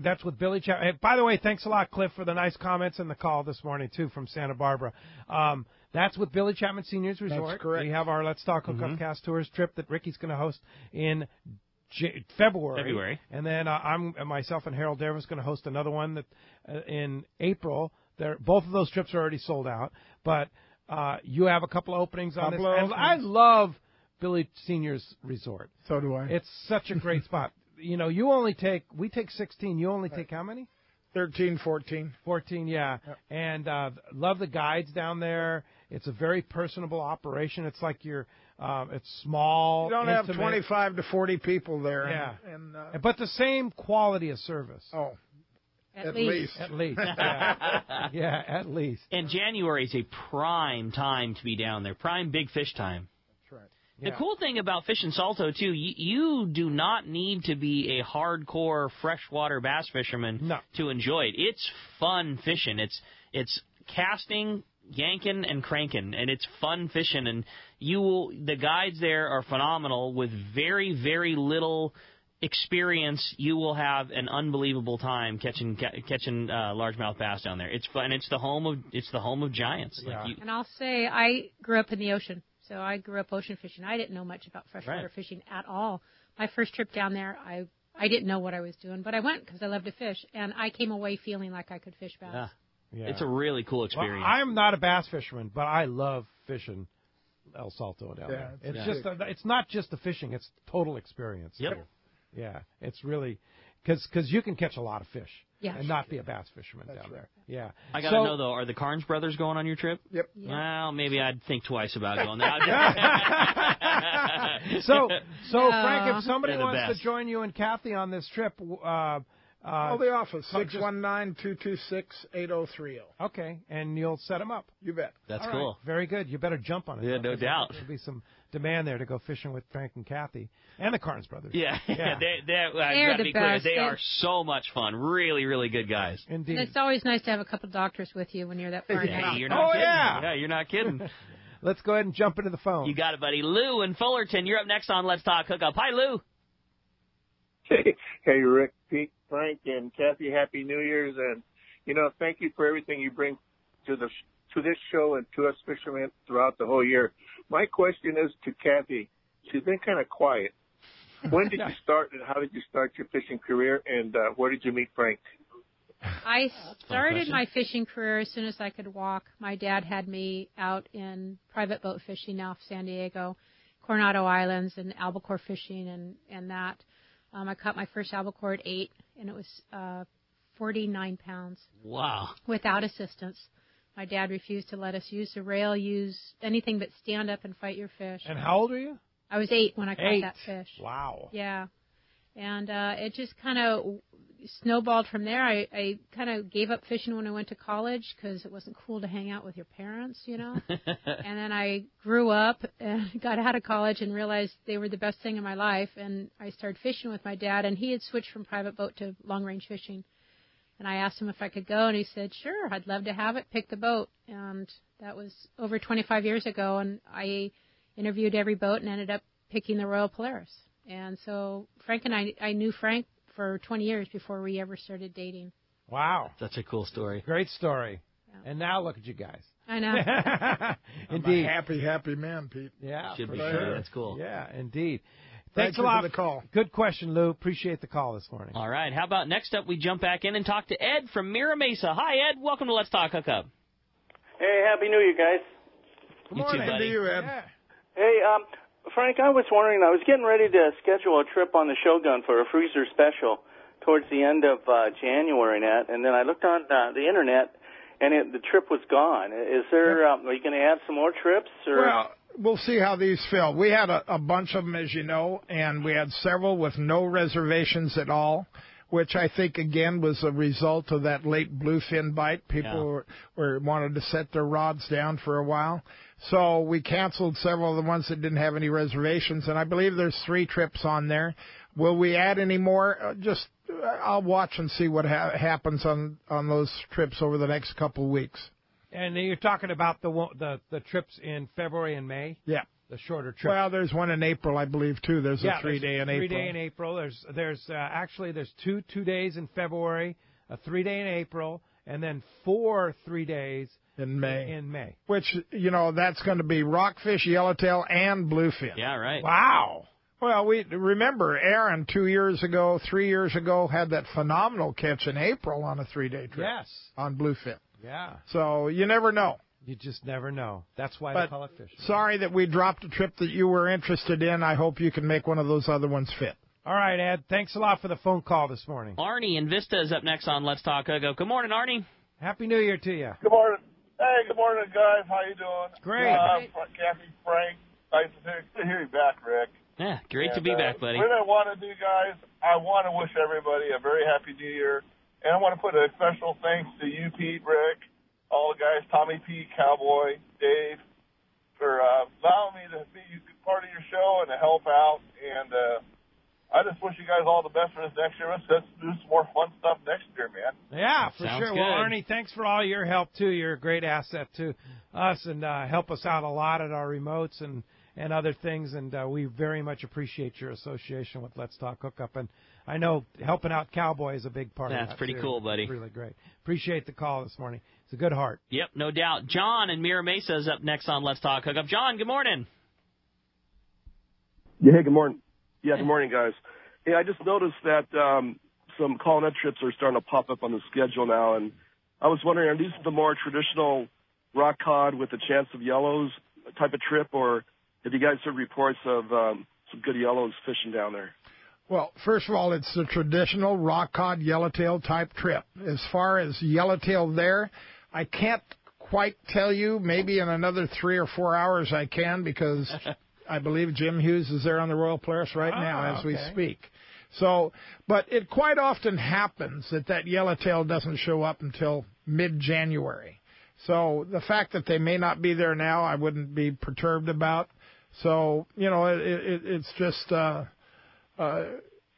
that's with Billy Chapman. By the way, thanks a lot, Cliff, for the nice comments and the call this morning, too, from Santa Barbara. That's with Billy Chapman Seniors Resort. That's correct. We have our Let's Talk Hookup Cast Tours trip that Ricky's going to host in February. And then myself and Harold Davis going to host another one that in April. Both of those trips are already sold out, but you have a couple of openings on this. And I love Billy Seniors Resort. So do I. It's such a great spot. We take 16. You only take how many? 13, 14. 14, yeah. Yep. And love the guides down there. It's a very personable operation. It's like it's small. You don't intimate. have 25 to 40 people there. Yeah. But the same quality of service. Oh. At least. At least. Yeah. Yeah, at least. And January is a prime time to be down there. Prime big fish time. That's right. The cool thing about fishing Salto, too, you do not need to be a hardcore freshwater bass fisherman to enjoy it. It's fun fishing. It's casting, yanking, and cranking, and it's fun fishing. And the guides there are phenomenal. With very, very little experience, you will have an unbelievable time catching largemouth bass down there. It's fun. It's the home of giants. Yeah. And I'll say I grew up in the ocean. So I grew up ocean fishing. I didn't know much about freshwater fishing at all. My first trip down there, I I didn't know what I was doing, but I went because I love to fish, and I came away feeling like I could fish bass. Yeah. It's a really cool experience. Well, I'm not a bass fisherman, but I love fishing El Salto down there. It's not just the fishing; it's total experience. Yep. Too. Yeah, it's really because you can catch a lot of fish and not be a bass fisherman down there. Yeah. I got to know though, are the Carnes brothers going on your trip? Yep. Well, maybe I'd think twice about going there. So Frank, if somebody wants to join you and Kathy on this trip, call the office, 619-226-8030. Okay, and you'll set them up. You bet. That's All cool. Right. Very good. You better jump on it. Yeah, no doubt. There'll be some demand there to go fishing with Frank and Kathy and the Carnes brothers. Yeah. Yeah. They're the to be clear, best. they are so much fun. Really, really good guys. Indeed. And it's always nice to have a couple doctors with you when you're that far Yeah, down. you're not kidding. Yeah, you're not kidding. Let's go ahead and jump into the phone. You got it, buddy. Lou in Fullerton, you're up next on Let's Talk Hookup. Hi, Lou. Hey, Rick, Pete, Frank, and Kathy, Happy New Year's. And, thank you for everything you bring to this show and to us fishermen throughout the whole year. My question is to Kathy. She's been kind of quiet. When did you start, and how did you start your fishing career, and where did you meet Frank? I started my fishing career as soon as I could walk. My dad had me out in private boat fishing off San Diego, Coronado Islands, and albacore fishing and that. I caught my first albacore at 8, and it was 49 pounds. Wow. Without assistance. My dad refused to let us use the rail, use anything but stand up and fight your fish. And how old are you? I was 8 when I caught that fish. Wow. Yeah. And it just kind of snowballed from there. I kind of gave up fishing when I went to college because it wasn't cool to hang out with your parents, And then I grew up and got out of college and realized they were the best thing in my life. And I started fishing with my dad, and he had switched from private boat to long-range fishing. And I asked him if I could go, and he said, sure, I'd love to have it. Pick the boat. And that was over 25 years ago, and I interviewed every boat and ended up picking the Royal Polaris. And so Frank and I knew Frank for 20 years before we ever started dating. Wow. That's a cool story. Great story. Yeah. And now look at you guys. I know. Indeed. I'm a happy man, Pete. Yeah. Should be sure. sure. That's cool. Yeah, indeed. Thanks a lot for the call. Good question, Lou. Appreciate the call this morning. All right. How about next up we jump back in and talk to Ed from Mira Mesa. Hi, Ed. Welcome to Let's Talk Hookup. Hey, Happy New Year, guys. Good morning to you, Ed. Yeah. Hey, Frank, I was wondering, I was getting ready to schedule a trip on the Shogun for a freezer special towards the end of January, and then I looked on the Internet, and the trip was gone. Is there, are you going to add some more trips? Or? Well, we'll see how these fill. We had a bunch of them, as you know, and we had several with no reservations at all, which I think, again, was a result of that late bluefin bite. People wanted to set their rods down for a while. So we canceled several of the ones that didn't have any reservations, and I believe there's 3 trips on there. Will we add any more? I'll watch and see what happens on those trips over the next couple of weeks. And you're talking about the trips in February and May? Yeah. The shorter trips. Well, there's one in April, I believe, too. There's a 3-day in April. 3-day in April. There's actually 2 days in February, a 3-day in April, and then 4 3-days in May. Which, that's going to be rockfish, yellowtail, and bluefin. Yeah, right. Wow. Well, we remember Aaron 3 years ago, had that phenomenal catch in April on a 3-day trip. Yes. On bluefin. Yeah. So you never know. You just never know. That's why they call it fishing. Sorry that we dropped a trip that you were interested in. I hope you can make one of those other ones fit. All right, Ed. Thanks a lot for the phone call this morning. Arnie in Vista is up next on Let's Talk Hookup. Good morning, Arnie. Happy New Year to you. Good morning. Hey, good morning, guys. How you doing? Great. Kathy, Frank, nice to hear you back, Rick. Yeah, great to be back, buddy. What I want to do, guys, I want to wish everybody a very happy New Year. And I want to put a special thanks to you, Pete, Rick, all the guys, Tommy P, Cowboy, Dave, for allowing me to be part of your show and to help out. And I just wish you guys all the best for this next year. Let's do some more fun stuff next year, man. Yeah, for Sounds sure. good. Well, Arnie, thanks for all your help, too. You're a great asset to us and help us out a lot at our remotes and other things. And we very much appreciate your association with Let's Talk Hookup. And I know helping out Cowboy is a big part of that. That's pretty too. cool, buddy. It's really great. Appreciate the call this morning. It's a good heart. Yep, no doubt. John in Mira Mesa is up next on Let's Talk Hookup. John, good morning. Yeah, hey, good morning. Yeah, good morning, guys. Yeah, I just noticed that some call-net trips are starting to pop up on the schedule now, and I was wondering, are these the more traditional rock cod with a chance of yellows type of trip, or have you guys heard reports of some good yellows fishing down there? Well, first of all, it's the traditional rock cod yellowtail type trip. As far as yellowtail there, I can't quite tell you. Maybe in another 3 or 4 hours I can, because I believe Jim Hughes is there on the Royal Polaris right now as we speak. So, but it quite often happens that yellowtail doesn't show up until mid-January. So the fact that they may not be there now, I wouldn't be perturbed about. So, it's just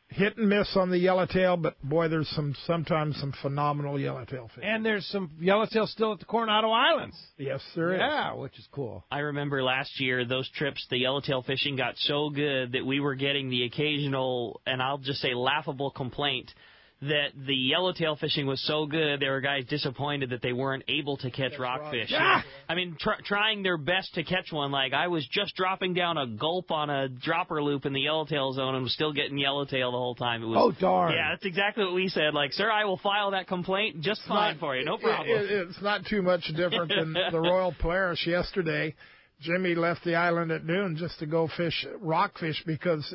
hit and miss on the yellowtail, but boy, there's sometimes some phenomenal yellowtail fish. And there's some yellowtail still at the Coronado Islands. Yes, there is. Yeah, which is cool. I remember last year those trips, the yellowtail fishing got so good that we were getting the occasional, and I'll just say laughable complaint, that the yellowtail fishing was so good, there were guys disappointed that they weren't able to catch rockfish. Yeah. I mean, trying their best to catch one. Like, I was just dropping down a gulp on a dropper loop in the yellowtail zone and was still getting yellowtail the whole time. It was, oh, darn. Yeah, that's exactly what we said. Like, sir, I will file that complaint just fine for you. No problem. It's not too much different than the Royal Polaris yesterday. Jimmy left the island at noon just to go fish rockfish because,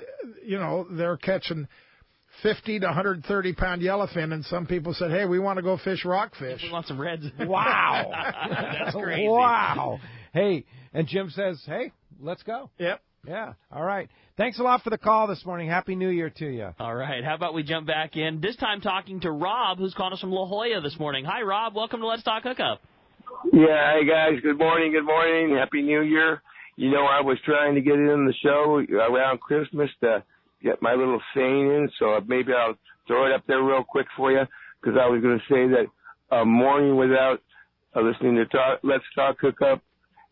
they're catching 50 to 130-pound yellowfin, and some people said, hey, we want to go fish rockfish. We want some reds. Wow. That's crazy. Wow. Hey, and Jim says, hey, let's go. Yep. Yeah. All right. Thanks a lot for the call this morning. Happy New Year to you. All right. How about we jump back in, this time talking to Rob, who's calling us from La Jolla this morning. Hi, Rob. Welcome to Let's Talk Hookup. Yeah, hey, guys. Good morning. Good morning. Happy New Year. I was trying to get in the show around Christmas to get my little saying in, so maybe I'll throw it up there real quick for you, because I was going to say that a morning without listening to Let's Talk Hookup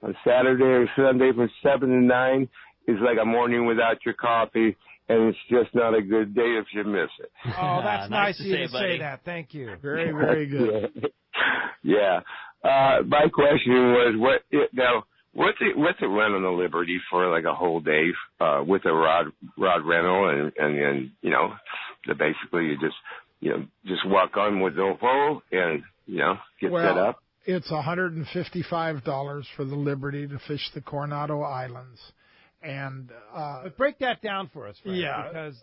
on Saturday or Sunday from 7 to 9 is like a morning without your coffee, and it's just not a good day if you miss it. Oh, that's nice of you to buddy. say that. Thank you. Very, very good. Yeah. My question was, what's it run on the Liberty for like a whole day with a rod rental and basically you just walk on with no pole and get set up? It's $155 for the Liberty to fish the Coronado Islands. And but break that down for us, Frank. Yeah. Because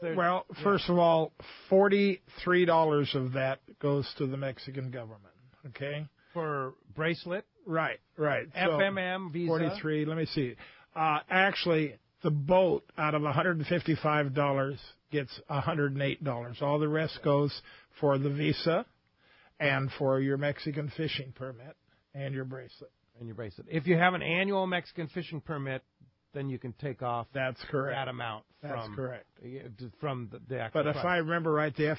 first of all, $43 of that goes to the Mexican government. Okay. For bracelet. Right. FMM visa. 43. Let me see. Actually, the boat out of $155 gets $108. All the rest goes for the visa and for your Mexican fishing permit and your bracelet. If you have an annual Mexican fishing permit, then you can take off. That's correct. That amount. That's correct. From the actual But if price. I remember right, the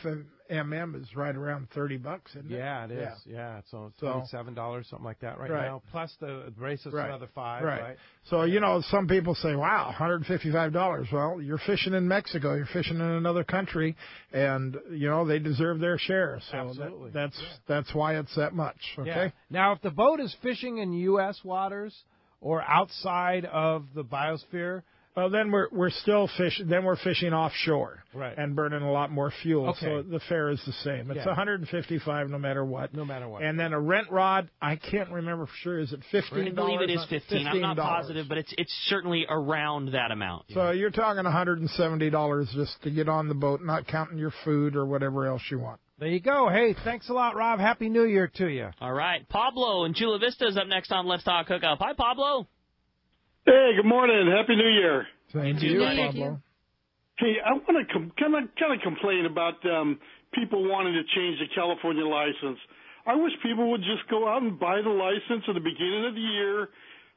FMM is right around $30, isn't it? Yeah, it is. Yeah, so $27, something like that right now. Plus the bracelets, another $5. Right. So some people say, "Wow, $155." Well, you're fishing in Mexico. You're fishing in another country, and they deserve their share. So absolutely. That's why it's that much. Okay. Yeah. Now, if the boat is fishing in U.S. waters or outside of the biosphere. Well, then we're still fishing. Then we're fishing offshore, right, and burning a lot more fuel. Okay. So the fare is the same. It's $155 no matter what. No matter what. And then a rent rod, I can't remember for sure. Is it $15? I believe it is $15. I'm not positive, but it's certainly around that amount. So you're talking $170 just to get on the boat, not counting your food or whatever else you want. There you go. Hey, thanks a lot, Rob. Happy New Year to you. All right. Pablo in Chula Vista is up next on Let's Talk Hookup. Hi, Pablo. Hey, good morning. Happy New Year. Same to you, Pablo. Hey, I want to kind of complain about people wanting to change the California license. I wish people would just go out and buy the license at the beginning of the year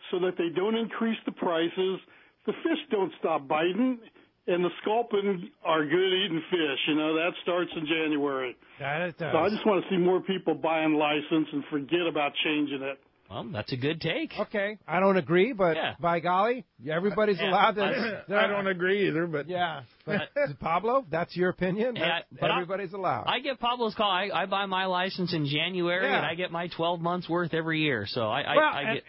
so that they don't increase the prices. The fish don't stop biting, and the sculpin are good eating fish. That starts in January. That it does. So I just want to see more people buying license and forget about changing it. Well, that's a good take. Okay, I don't agree, but by golly, everybody's allowed to. I don't agree either, but But Pablo, that's your opinion. But everybody's allowed. I get Pablo's call. I buy my license in January, and I get my 12 months worth every year. So I get.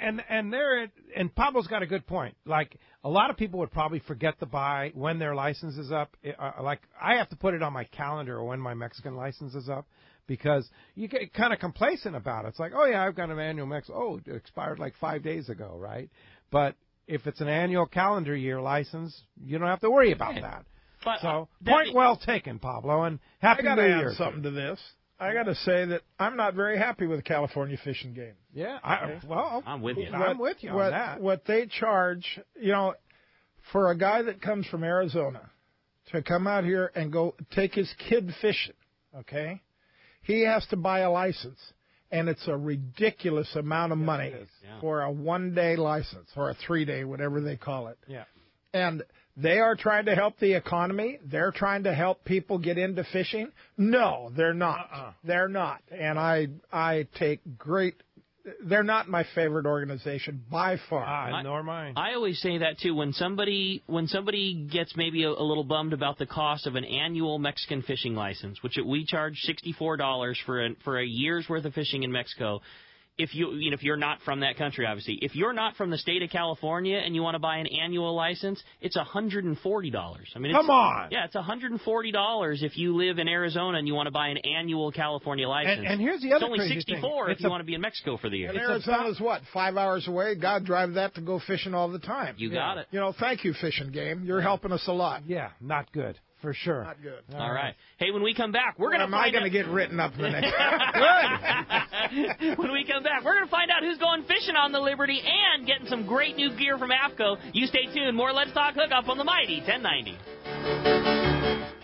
And Pablo's got a good point. Like a lot of people would probably forget to buy when their license is up. Like I have to put it on my calendar when my Mexican license is up. Because you get kind of complacent about it. It's like, oh, yeah, I've got an annual Oh, it expired like 5 days ago, right? But if it's an annual calendar year license, you don't have to worry about that. But, so, point well taken, Pablo, and Happy New Year. I got to add something to this. I got to say that I'm not very happy with the California fishing game. Yeah, I'm with you. I'm with you on that. What they charge, for a guy that comes from Arizona to come out here and go take his kid fishing, okay? He has to buy a license, and it's a ridiculous amount of money for a one-day license or a 3-day, whatever they call it. Yeah. And they are trying to help the economy. They're trying to help people get into fishing. No, they're not. They're not. And I take great. They're not my favorite organization by far. Nor mine. I always say that too. When somebody gets maybe a little bummed about the cost of an annual Mexican fishing license, which we charge $64 for a year's worth of fishing in Mexico. If you're not from that country, obviously. If you're not from the state of California and you want to buy an annual license, it's $140. I mean, come on. Yeah, it's $140 if you live in Arizona and you want to buy an annual California license. And here's the other It's only crazy $64 thing. if you want to be in Mexico for the year. And Arizona's what, 5 hours away? God drive that to go fishing all the time. You got it. Thank you, Fishing Game. You're helping us a lot. Yeah, not good. For sure. Not good. All right. Hey, when we come back, we're going to Am I going to get written up the next Good. When we come back, we're going to find out who's going fishing on the Liberty and getting some great new gear from AFCO. You stay tuned. More Let's Talk Hookup on the Mighty 1090.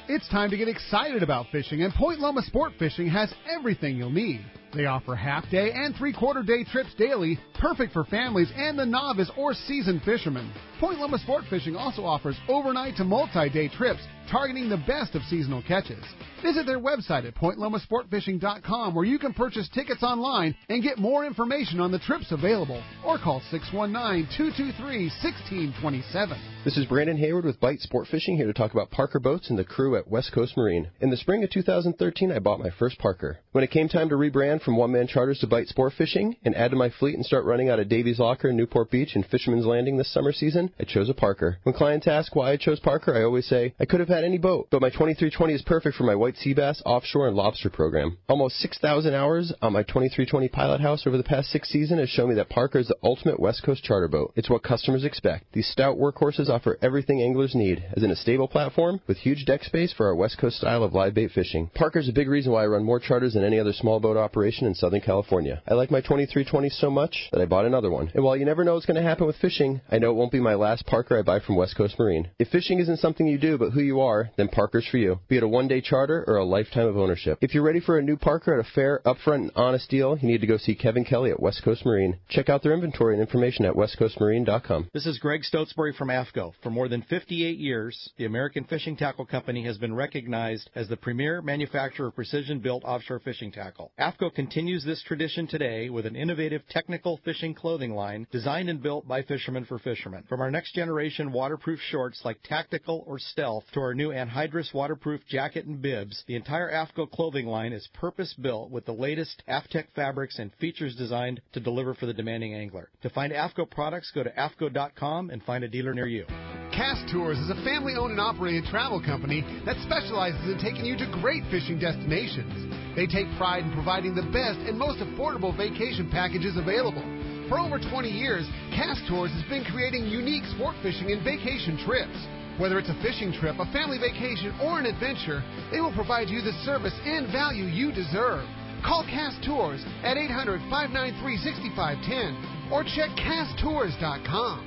It's time to get excited about fishing, and Point Loma Sport Fishing has everything you'll need. They offer half-day and three-quarter-day trips daily, perfect for families and the novice or seasoned fishermen. Point Loma Sport Fishing also offers overnight to multi-day trips, targeting the best of seasonal catches. Visit their website at pointlomasportfishing.com, where you can purchase tickets online and get more information on the trips available, or call 619-223-1627. This is Brandon Hayward with Bite Sport Fishing, here to talk about Parker Boats and the crew at West Coast Marine. In the spring of 2013, I bought my first Parker. When it came time to rebrand from one-man charters to Bite Sport Fishing and add to my fleet and start running out of Davies Locker, Newport Beach, and Fisherman's Landing this summer season, I chose a Parker. When clients ask why I chose Parker, I always say, I could have had any boat, but my 2320 is perfect for my white sea bass, offshore, and lobster program. Almost 6,000 hours on my 2320 Pilot House over the past 6 seasons has shown me that Parker is the ultimate West Coast charter boat. It's what customers expect. These stout workhorses offer everything anglers need, as in a stable platform with huge deck space for our West Coast style of live bait fishing. Parker's a big reason why I run more charters than any other small boat operation in Southern California. I like my 2320 so much that I bought another one. And while you never know what's going to happen with fishing, I know it won't be my last Parker I buy from West Coast Marine. If fishing isn't something you do but who you are, then Parker's for you, be it a one-day charter or a lifetime of ownership. If you're ready for a new Parker at a fair, upfront, and honest deal, you need to go see Kevin Kelly at West Coast Marine. Check out their inventory and information at westcoastmarine.com. This is Greg Stotesbury from AFCO. For more than 58 years, the American Fishing Tackle Company has been recognized as the premier manufacturer of precision-built offshore fishing tackle. AFCO continues this tradition today with an innovative technical fishing clothing line designed and built by fishermen for fishermen. From our next-generation waterproof shorts like Tactical or Stealth to our new anhydrous waterproof jacket and bibs, the entire AFCO clothing line is purpose-built with the latest AFTEC fabrics and features designed to deliver for the demanding angler. To find AFCO products, go to AFCO.com and find a dealer near you. Cast Tours is a family-owned and operated travel company that specializes in taking you to great fishing destinations. They take pride in providing the best and most affordable vacation packages available. For over 20 years, Cast Tours has been creating unique sport fishing and vacation trips. Whether it's a fishing trip, a family vacation, or an adventure, they will provide you the service and value you deserve. Call Cast Tours at 800-593-6510 or check casttours.com.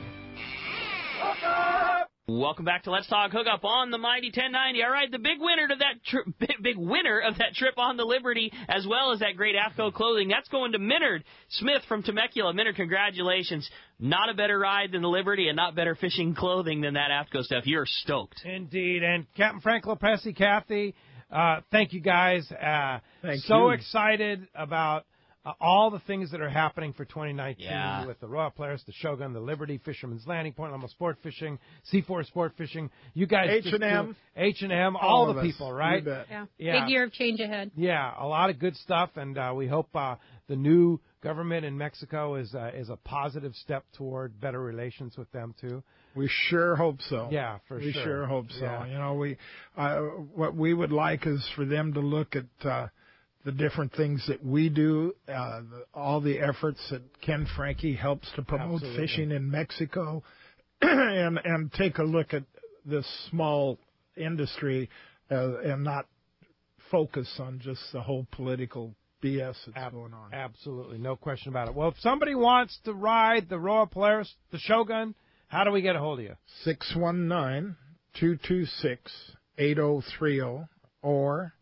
Welcome back to Let's Talk Hookup on the Mighty 1090. All right, the big winner of that trip on the Liberty, as well as that great AFCO clothing, that's going to Minard Smith from Temecula. Minard, congratulations. Not a better ride than the Liberty and not better fishing clothing than that AFCO stuff. You're stoked. Indeed. And Captain Frank Lopez, Kathy, thank you guys. Thank so you. Excited about all the things that are happening for 2019 Yeah. with the Royal Polaris, the Shogun, the Liberty, Fisherman's Landing, Point Loma Sport Fishing, C4 Sport Fishing. You guys H&M, all the people, right? Big year of change ahead. Yeah, a lot of good stuff, and we hope the new government in Mexico is a positive step toward better relations with them too. We sure hope so. Yeah, we sure. sure hope so. Yeah. You know, what we would like is for them to look at the different things that we do, all the efforts that Ken Franke helps to promote fishing in Mexico, and take a look at this small industry and not focus on just the whole political BS that's going on. Absolutely, no question about it. Well, if somebody wants to ride the Royal Polaris, the Shogun, how do we get a hold of you? 619-226-8030 or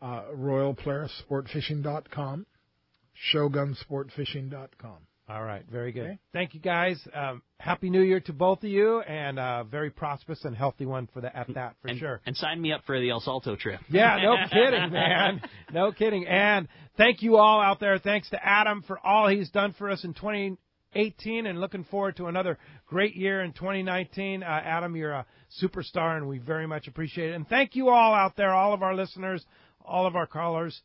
RoyalPolarisSportFishing.com, ShogunSportFishing.com. All right, very good. Okay. Thank you, guys. Happy New Year to both of you, and a very prosperous and healthy one for sure. And sign me up for the El Salto trip. Yeah, no kidding, man. No kidding. And thank you all out there. Thanks to Adam for all he's done for us in 2018, and looking forward to another great year in 2019. Adam, you're a superstar, and we very much appreciate it. And thank you all out there, all of our listeners, all of our callers.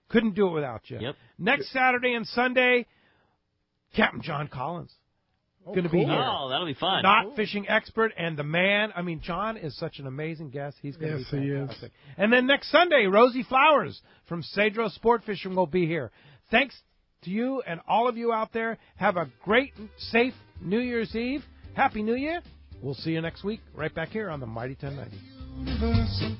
Couldn't do it without you. Yep. Next Saturday and Sunday, Captain John Collins going to be here. Oh, that'll be fun. Not fishing expert and the man. I mean, John is such an amazing guest. He's going to be fantastic. And then next Sunday, Rosie Flowers from Cedro Sport Fishing will be here. Thanks to you and all of you out there. Have a great, safe New Year's Eve. Happy New Year. We'll see you next week right back here on the Mighty 1090.